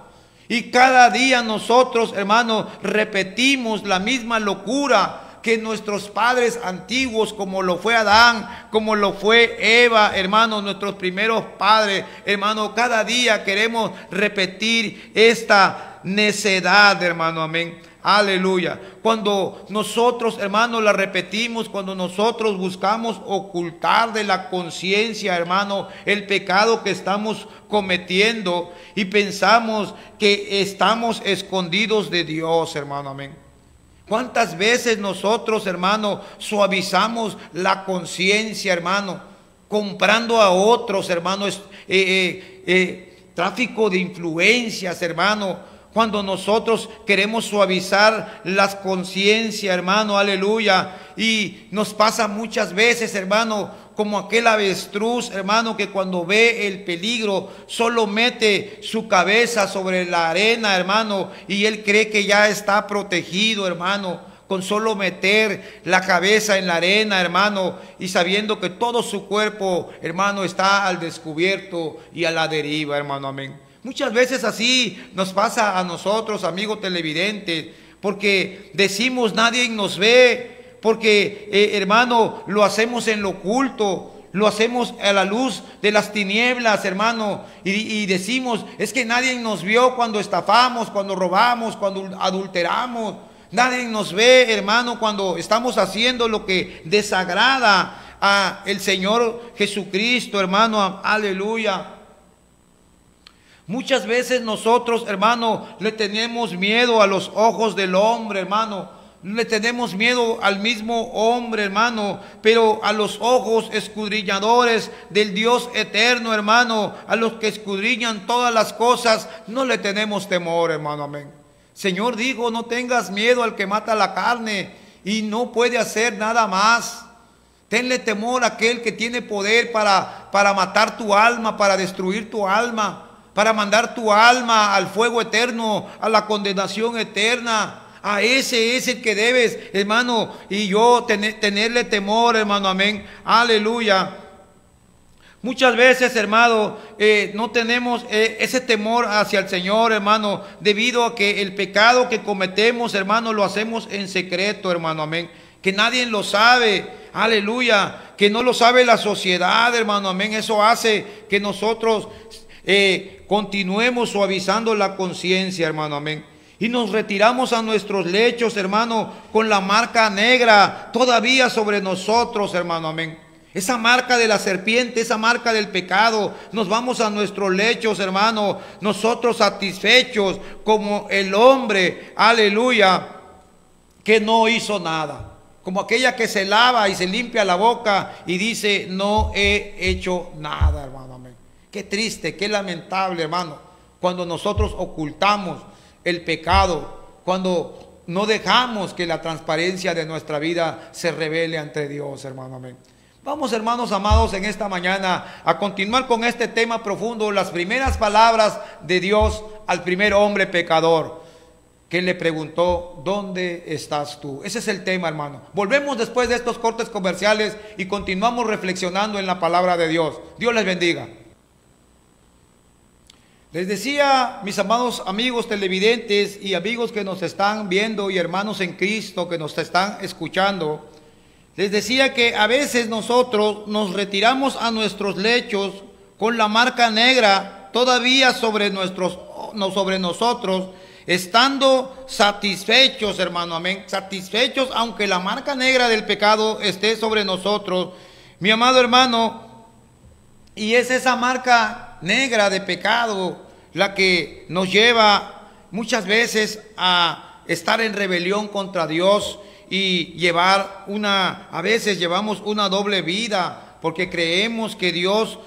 Y cada día nosotros, hermano, repetimos la misma locura que nuestros padres antiguos, como lo fue Adán, como lo fue Eva, hermano, nuestros primeros padres, hermano. Cada día queremos repetir esta necedad, hermano, amén. Aleluya. Cuando nosotros, hermano, la repetimos, cuando nosotros buscamos ocultar de la conciencia, hermano, el pecado que estamos cometiendo y pensamos que estamos escondidos de Dios, hermano, amén. ¿Cuántas veces nosotros, hermano, suavizamos la conciencia, hermano, comprando a otros, hermano, tráfico de influencias, hermano? Cuando nosotros queremos suavizar las conciencias, hermano, aleluya. Y nos pasa muchas veces, hermano, como aquel avestruz, hermano, que cuando ve el peligro solo mete su cabeza sobre la arena, hermano, y él cree que ya está protegido, hermano, con solo meter la cabeza en la arena, hermano, y sabiendo que todo su cuerpo, hermano, está al descubierto y a la deriva, hermano, amén. Muchas veces así nos pasa a nosotros, amigos televidentes, porque decimos nadie nos ve, porque, hermano, lo hacemos en lo oculto, lo hacemos a la luz de las tinieblas, hermano, y decimos, es que nadie nos vio cuando estafamos, cuando robamos, cuando adulteramos. Nadie nos ve, hermano, cuando estamos haciendo lo que desagrada a el Señor Jesucristo, hermano, aleluya. Muchas veces nosotros, hermano, le tenemos miedo a los ojos del hombre, hermano. Le tenemos miedo al mismo hombre, hermano, pero a los ojos escudriñadores del Dios eterno, hermano, a los que escudriñan todas las cosas, no le tenemos temor, hermano, amén. Señor dijo, no tengas miedo al que mata la carne y no puede hacer nada más. Tenle temor a aquel que tiene poder para matar tu alma, para destruir tu alma, para mandar tu alma al fuego eterno, a la condenación eterna. A ese es el que debes, hermano, y yo tenerle temor, hermano, amén, aleluya. Muchas veces, hermano, no tenemos ese temor hacia el Señor, hermano, debido a que el pecado que cometemos, hermano, lo hacemos en secreto, hermano, amén. Que nadie lo sabe, aleluya, que no lo sabe la sociedad, hermano, amén. Eso hace que nosotros continuemos suavizando la conciencia, hermano, amén. Y nos retiramos a nuestros lechos, hermano, con la marca negra todavía sobre nosotros, hermano, amén. Esa marca de la serpiente, esa marca del pecado. Nos vamos a nuestros lechos, hermano, nosotros satisfechos como el hombre, aleluya, que no hizo nada. Como aquella que se lava y se limpia la boca y dice, no he hecho nada, hermano, amén. Qué triste, qué lamentable, hermano, cuando nosotros ocultamos el pecado, cuando no dejamos que la transparencia de nuestra vida se revele ante Dios, hermano, amén. Vamos, hermanos amados, en esta mañana a continuar con este tema profundo, las primeras palabras de Dios al primer hombre pecador que le preguntó, ¿dónde estás tú? Ese es el tema, hermano. Volvemos después de estos cortes comerciales y continuamos reflexionando en la palabra de Dios. Dios les bendiga. Les decía, mis amados amigos televidentes y amigos que nos están viendo y hermanos en Cristo que nos están escuchando, les decía que a veces nosotros nos retiramos a nuestros lechos con la marca negra todavía sobre nosotros, estando satisfechos, hermano, amén, satisfechos aunque la marca negra del pecado esté sobre nosotros, mi amado hermano, y es esa marca negra de pecado la que nos lleva muchas veces a estar en rebelión contra Dios y a veces llevamos una doble vida porque creemos que Dios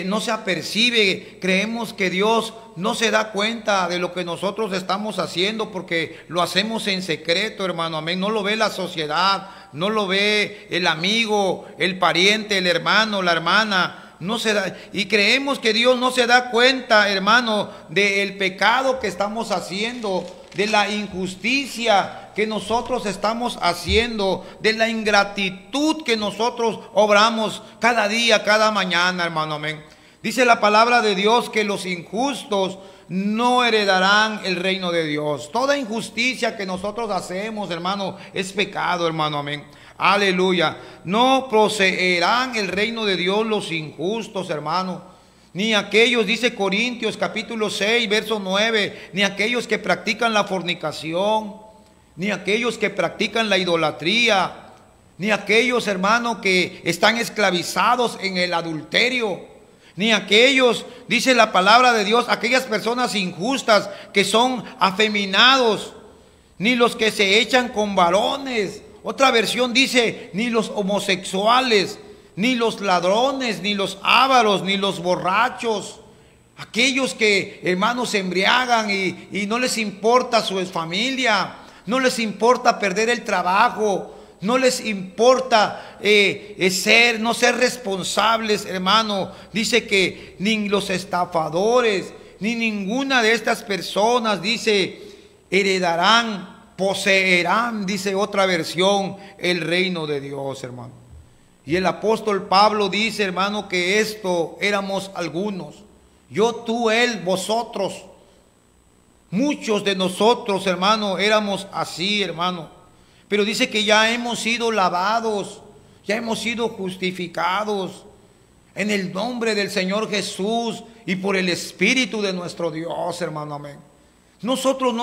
no se apercibe, creemos que Dios no se da cuenta de lo que nosotros estamos haciendo porque lo hacemos en secreto, hermano, amén. No lo ve la sociedad, no lo ve el amigo, el pariente, el hermano, la hermana. No se da, y creemos que Dios no se da cuenta, hermano, del pecado que estamos haciendo, de la injusticia que nosotros estamos haciendo, de la ingratitud que nosotros obramos cada día, cada mañana, hermano, amén. Dice la palabra de Dios que los injustos no heredarán el reino de Dios. Toda injusticia que nosotros hacemos, hermano, es pecado, hermano, amén. Aleluya. No poseerán el reino de Dios los injustos, hermano. Ni aquellos, dice Corintios capítulo 6, verso 9, ni aquellos que practican la fornicación, ni aquellos que practican la idolatría, ni aquellos, hermano, que están esclavizados en el adulterio, ni aquellos, dice la palabra de Dios, aquellas personas injustas que son afeminados, ni los que se echan con varones. Otra versión dice, ni los homosexuales, ni los ladrones, ni los ávaros, ni los borrachos. Aquellos que, hermanos, se embriagan y no les importa su familia, no les importa perder el trabajo, no les importa no ser responsables, hermano. Dice que ni los estafadores, ni ninguna de estas personas, dice, heredarán, poseerán, dice otra versión, el reino de Dios, hermano. Y el apóstol Pablo dice, hermano, que esto éramos algunos. Yo, tú, él, vosotros. Muchos de nosotros, hermano, éramos así, hermano. Pero dice que ya hemos sido lavados, ya hemos sido justificados en el nombre del Señor Jesús y por el Espíritu de nuestro Dios, hermano, amén. Nosotros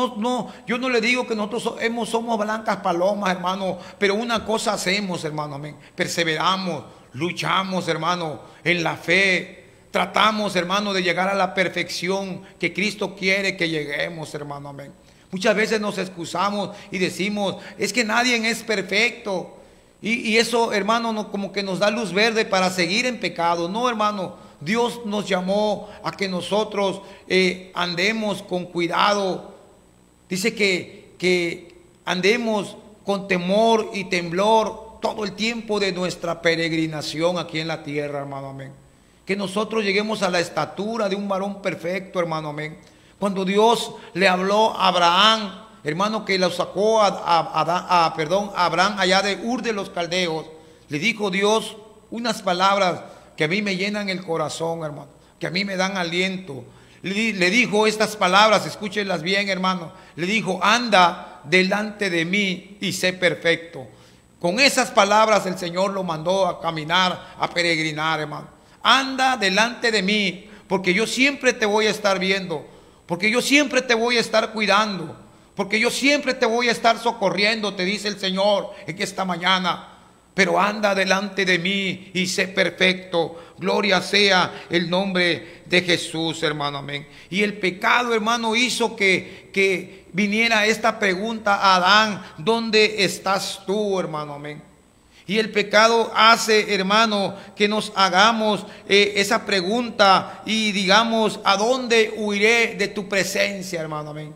yo no le digo que nosotros somos blancas palomas, hermano, pero una cosa hacemos, hermano, amén. Perseveramos, luchamos, hermano, en la fe. Tratamos, hermano, de llegar a la perfección que Cristo quiere que lleguemos, hermano, amén. Muchas veces nos excusamos y decimos, es que nadie es perfecto. Y eso, hermano, como que nos da luz verde para seguir en pecado. No, hermano. Dios nos llamó a que nosotros andemos con cuidado. Dice que andemos con temor y temblor todo el tiempo de nuestra peregrinación aquí en la tierra, hermano, amén. Que nosotros lleguemos a la estatura de un varón perfecto, hermano, amén. Cuando Dios le habló a Abraham, hermano, que lo sacó a Abraham allá de Ur de los Caldeos, le dijo Dios unas palabras que a mí me llenan el corazón, hermano, que a mí me dan aliento. Le dijo estas palabras, escúchenlas bien, hermano. Le dijo, anda delante de mí y sé perfecto. Con esas palabras el Señor lo mandó a caminar, a peregrinar, hermano. Anda delante de mí, porque yo siempre te voy a estar viendo, porque yo siempre te voy a estar cuidando, porque yo siempre te voy a estar socorriendo, te dice el Señor en esta mañana. Pero anda delante de mí y sé perfecto. Gloria sea el nombre de Jesús, hermano, amén. Y el pecado, hermano, hizo que viniera esta pregunta a Adán, ¿dónde estás tú, hermano, amén? Y el pecado hace, hermano, que nos hagamos esa pregunta y digamos, ¿a dónde huiré de tu presencia, hermano, amén?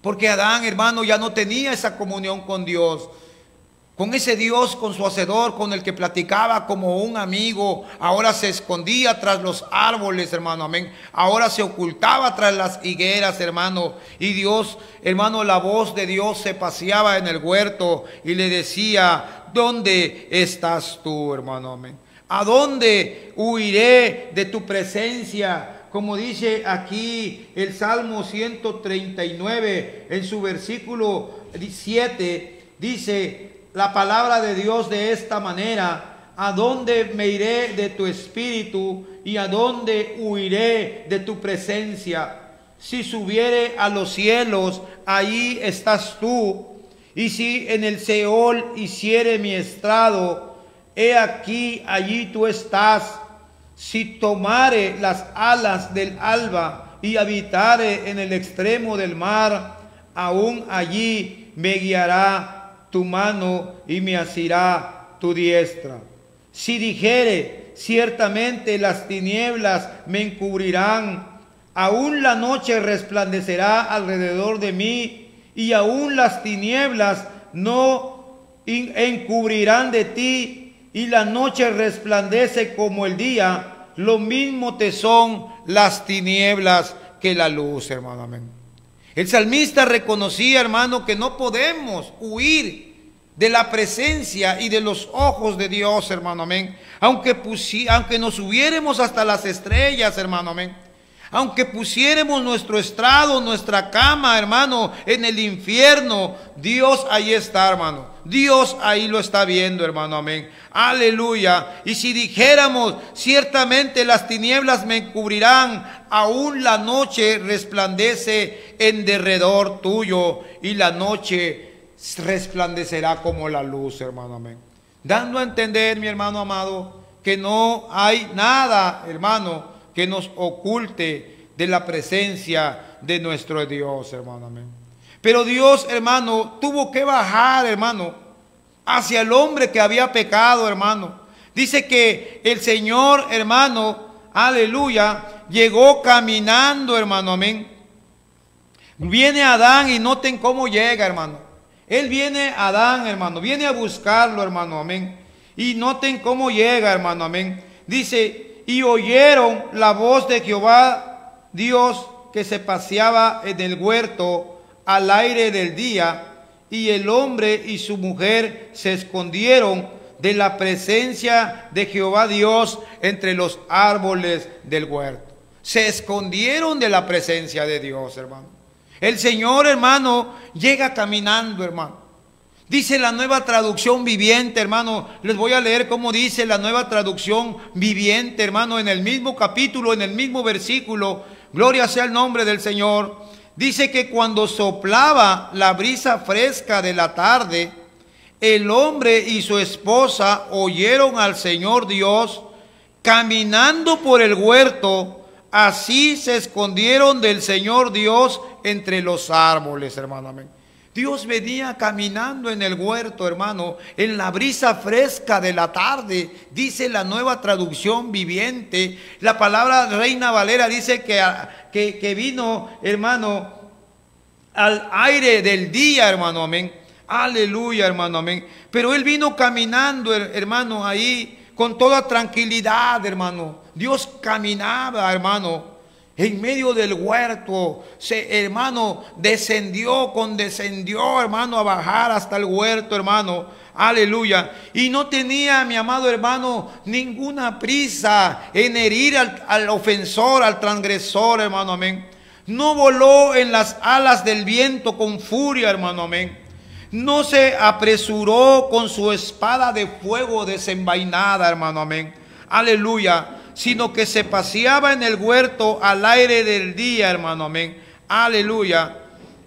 Porque Adán, hermano, ya no tenía esa comunión con Dios. con ese Dios, con su hacedor, con el que platicaba como un amigo, ahora se escondía tras los árboles, hermano, amén. Ahora se ocultaba tras las higueras, hermano. Y Dios, hermano, la voz de Dios se paseaba en el huerto y le decía: ¿dónde estás tú, hermano, amén? ¿A dónde huiré de tu presencia? Como dice aquí el Salmo 139, en su versículo 7, dice la palabra de Dios de esta manera: ¿a dónde me iré de tu espíritu y a dónde huiré de tu presencia? Si subiere a los cielos, allí estás tú, y si en el Seol hiciere mi estrado, he aquí, allí tú estás. Si tomare las alas del alba y habitare en el extremo del mar, aún allí me guiará tu mano y me asirá tu diestra. Si dijere: ciertamente las tinieblas me encubrirán, aún la noche resplandecerá alrededor de mí, y aún las tinieblas no encubrirán de ti, y la noche resplandece como el día, lo mismo te son las tinieblas que la luz, hermano, amén. El salmista reconocía, hermano, que no podemos huir de la presencia y de los ojos de Dios, hermano, amén. Aunque nos subiéramos hasta las estrellas, hermano, amén. Aunque pusiéramos nuestro estrado, nuestra cama, hermano, en el infierno, Dios ahí está, hermano. Dios ahí lo está viendo, hermano, amén. Aleluya. Y si dijéramos: ciertamente las tinieblas me encubrirán, aún la noche resplandece en derredor tuyo, y la noche resplandecerá como la luz, hermano, amén. Dando a entender, mi hermano amado, que no hay nada, hermano, que nos oculte de la presencia de nuestro Dios, hermano, amén. Pero Dios, hermano, tuvo que bajar, hermano, hacia el hombre que había pecado, hermano. Dice que el Señor, hermano, aleluya, llegó caminando, hermano, amén. Viene Adán y noten cómo llega, hermano. Él viene a Adán, hermano, viene a buscarlo, hermano, amén. Y noten cómo llega, hermano, amén. Dice: y oyeron la voz de Jehová Dios que se paseaba en el huerto al aire del día, y el hombre y su mujer se escondieron de la presencia de Jehová Dios entre los árboles del huerto. Se escondieron de la presencia de Dios, hermano. El Señor, hermano, llega caminando, hermano. Dice la Nueva Traducción Viviente, hermano. Les voy a leer cómo dice la Nueva Traducción Viviente, hermano, en el mismo capítulo, en el mismo versículo. Gloria sea el nombre del Señor. Dice que cuando soplaba la brisa fresca de la tarde, el hombre y su esposa oyeron al Señor Dios caminando por el huerto. Así se escondieron del Señor Dios entre los árboles, hermano, amén. Dios venía caminando en el huerto, hermano, en la brisa fresca de la tarde, dice la Nueva Traducción Viviente. La palabra Reina Valera dice que vino, hermano, al aire del día, hermano, amén. Aleluya, hermano, amén. Pero Él vino caminando, hermano, ahí con toda tranquilidad, hermano. Dios caminaba, hermano, en medio del huerto. Hermano, condescendió, hermano, a bajar hasta el huerto, hermano. Aleluya. Y no tenía, mi amado hermano, ninguna prisa en herir al ofensor, al transgresor, hermano, amén. No voló en las alas del viento con furia, hermano, amén. No se apresuró con su espada de fuego desenvainada, hermano, amén. Aleluya. Sino que se paseaba en el huerto al aire del día, hermano, amén. Aleluya.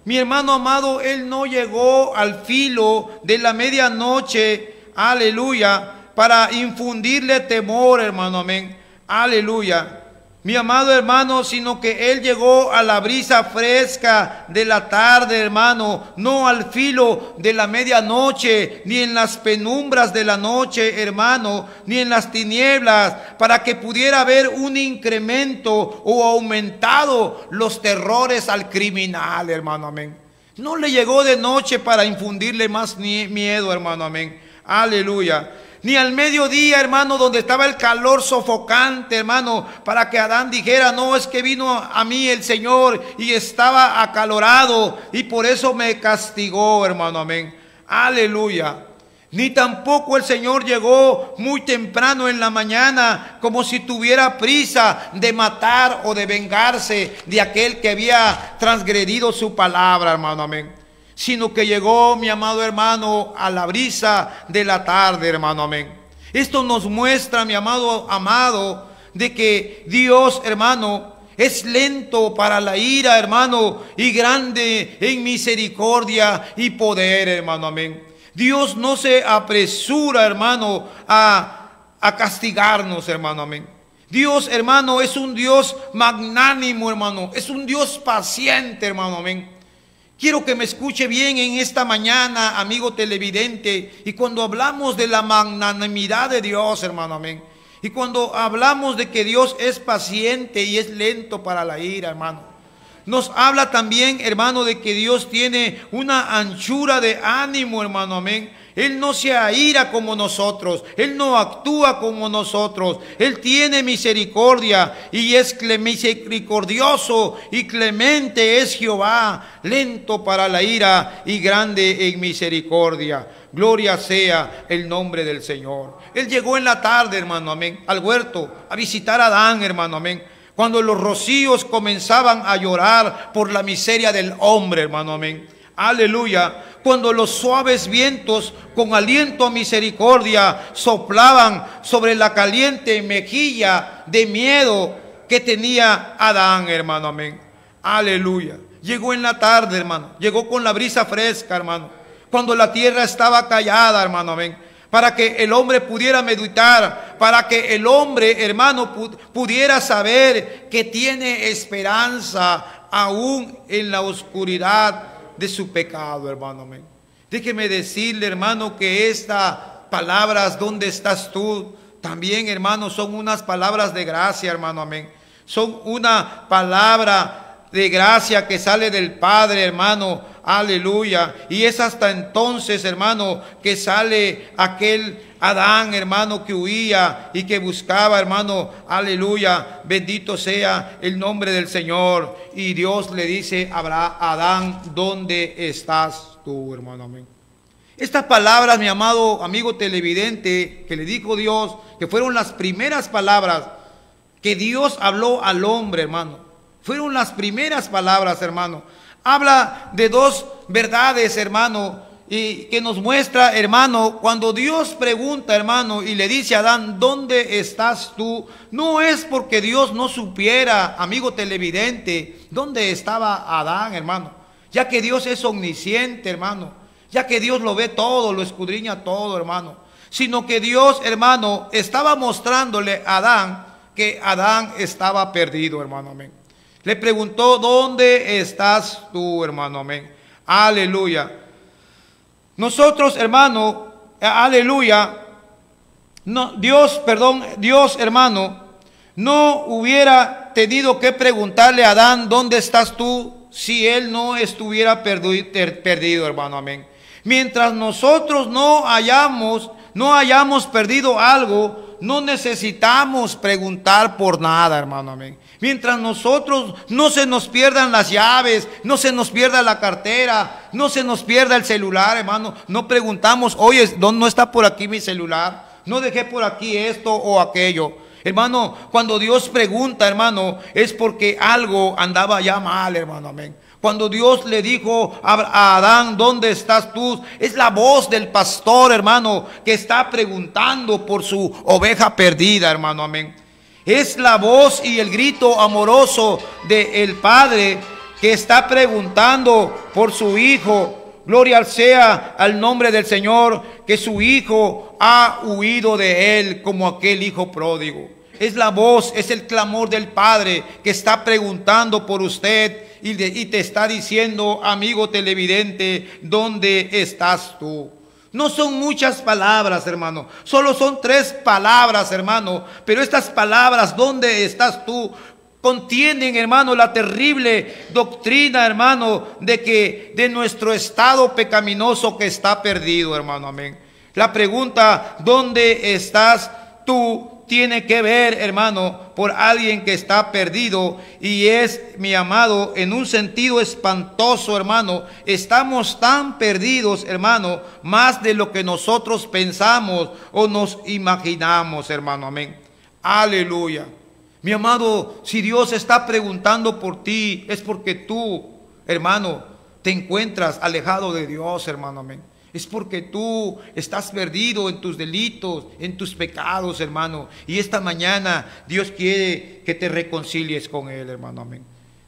Mi hermano amado, Él no llegó al filo de la medianoche, aleluya, para infundirle temor, hermano, amén. Aleluya. Mi amado hermano, sino que Él llegó a la brisa fresca de la tarde, hermano, no al filo de la medianoche, ni en las penumbras de la noche, hermano, ni en las tinieblas, para que pudiera haber un incremento o aumentado los terrores al criminal, hermano, amén. No le llegó de noche para infundirle más miedo, hermano, amén. Aleluya. Ni al mediodía, hermano, donde estaba el calor sofocante, hermano, para que Adán dijera, no, es que vino a mí el Señor y estaba acalorado y por eso me castigó, hermano, amén. Aleluya. Ni tampoco el Señor llegó muy temprano en la mañana como si tuviera prisa de matar o de vengarse de aquel que había transgredido su palabra, hermano, amén. Sino que llegó, mi amado hermano, a la brisa de la tarde, hermano, amén. Esto nos muestra, mi amado, de que Dios, hermano, es lento para la ira, hermano, y grande en misericordia y poder, hermano, amén. Dios no se apresura, hermano, a castigarnos, hermano, amén. Dios, hermano, es un Dios magnánimo, hermano, es un Dios paciente, hermano, amén. Quiero que me escuche bien en esta mañana, amigo televidente, y cuando hablamos de la magnanimidad de Dios, hermano, amén, y cuando hablamos de que Dios es paciente y es lento para la ira, hermano, nos habla también, hermano, de que Dios tiene una anchura de ánimo, hermano, amén. Él no se aira como nosotros, Él no actúa como nosotros, Él tiene misericordia y es misericordioso y clemente es Jehová, lento para la ira y grande en misericordia. Gloria sea el nombre del Señor. Él llegó en la tarde, hermano, amén, al huerto a visitar a Adán, hermano, amén. Cuando los rocíos comenzaban a llorar por la miseria del hombre, hermano, amén. Aleluya. Cuando los suaves vientos con aliento a misericordia soplaban sobre la caliente mejilla de miedo que tenía Adán, hermano, amén. Aleluya. Llegó en la tarde, hermano. Llegó con la brisa fresca, hermano. Cuando la tierra estaba callada, hermano, amén. Para que el hombre pudiera meditar, para que el hombre, hermano, pudiera saber que tiene esperanza aún en la oscuridad de su pecado, hermano, amén. Déjeme decirle, hermano, que estas palabras, ¿dónde estás tú? También, hermano, son unas palabras de gracia, hermano, amén. Son una palabra de gracia que sale del Padre, hermano, aleluya. Y es hasta entonces, hermano, que sale aquel Adán, hermano, que huía y que buscaba, hermano, aleluya. Bendito sea el nombre del Señor. Y Dios le dice a Adán, ¿dónde estás tú, hermano? Amén. Estas palabras, mi amado amigo televidente, que le dijo Dios, que fueron las primeras palabras que Dios habló al hombre, hermano. Fueron las primeras palabras, hermano. Habla de dos verdades, hermano, y que nos muestra, hermano, cuando Dios pregunta, hermano, y le dice a Adán, ¿dónde estás tú? No es porque Dios no supiera, amigo televidente, dónde estaba Adán, hermano, ya que Dios es omnisciente, hermano, ya que Dios lo ve todo, lo escudriña todo, hermano, sino que Dios, hermano, estaba mostrándole a Adán que Adán estaba perdido, hermano, amén. Le preguntó, ¿dónde estás tú, hermano? Amén. Aleluya. Nosotros, hermano, aleluya. No, Dios, hermano, no hubiera tenido que preguntarle a Adán, ¿dónde estás tú? Si él no estuviera perdido, hermano. Amén. Mientras nosotros no hayamos perdido algo, no necesitamos preguntar por nada, hermano, amén. Mientras nosotros no se nos pierdan las llaves, no se nos pierda la cartera, no se nos pierda el celular, hermano, no preguntamos, oye, ¿dónde no está por aquí mi celular? No dejé por aquí esto o aquello. Hermano, cuando Dios pregunta, hermano, es porque algo andaba ya mal, hermano, amén. Cuando Dios le dijo a Adán, ¿dónde estás tú? Es la voz del pastor, hermano, que está preguntando por su oveja perdida, hermano, amén. Es la voz y el grito amoroso del Padre que está preguntando por su hijo. Gloria sea al nombre del Señor, que su hijo ha huido de él como aquel hijo pródigo. Es la voz, es el clamor del Padre que está preguntando por usted y te está diciendo, amigo televidente, ¿dónde estás tú? No son muchas palabras, hermano. Solo son 3 palabras, hermano. Pero estas palabras, ¿dónde estás tú?, contienen, hermano, la terrible doctrina, hermano, de nuestro estado pecaminoso que está perdido, hermano, amén. La pregunta, ¿dónde estás tú? Tiene que ver, hermano, por alguien que está perdido y es, mi amado, en un sentido espantoso, hermano. Estamos tan perdidos, hermano, más de lo que nosotros pensamos o nos imaginamos, hermano. Amén. Aleluya. Mi amado, si Dios está preguntando por ti, es porque tú, hermano, te encuentras alejado de Dios, hermano. Amén. Es porque tú estás perdido en tus delitos, en tus pecados, hermano. Y esta mañana Dios quiere que te reconcilies con Él, hermano. Amén.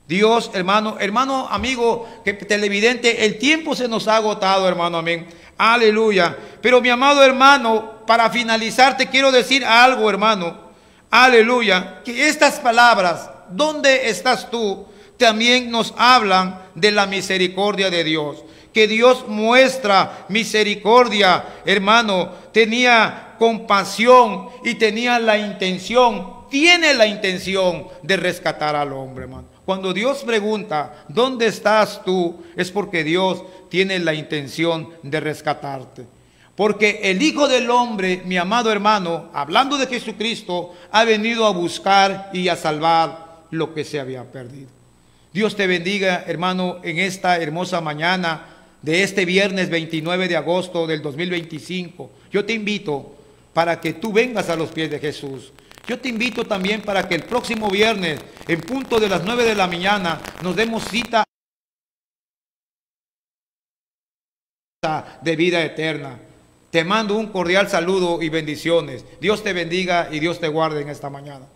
Dios, hermano, amigo, que televidente, el tiempo se nos ha agotado, hermano. Amén. Aleluya. Pero mi amado hermano, para finalizar te quiero decir algo, hermano. Aleluya. Que estas palabras, ¿dónde estás tú? También nos hablan de la misericordia de Dios. Que Dios muestra misericordia, hermano. Tenía compasión y tenía la intención, tiene la intención de rescatar al hombre, hermano. Cuando Dios pregunta, ¿dónde estás tú? Es porque Dios tiene la intención de rescatarte. Porque el Hijo del Hombre, mi amado hermano, hablando de Jesucristo, ha venido a buscar y a salvar lo que se había perdido. Dios te bendiga, hermano, en esta hermosa mañana de este viernes 29 de agosto del 2025. Yo te invito para que tú vengas a los pies de Jesús. Yo te invito también para que el próximo viernes, en punto de las 9 de la mañana, nos demos cita de vida eterna. Te mando un cordial saludo y bendiciones. Dios te bendiga y Dios te guarde en esta mañana.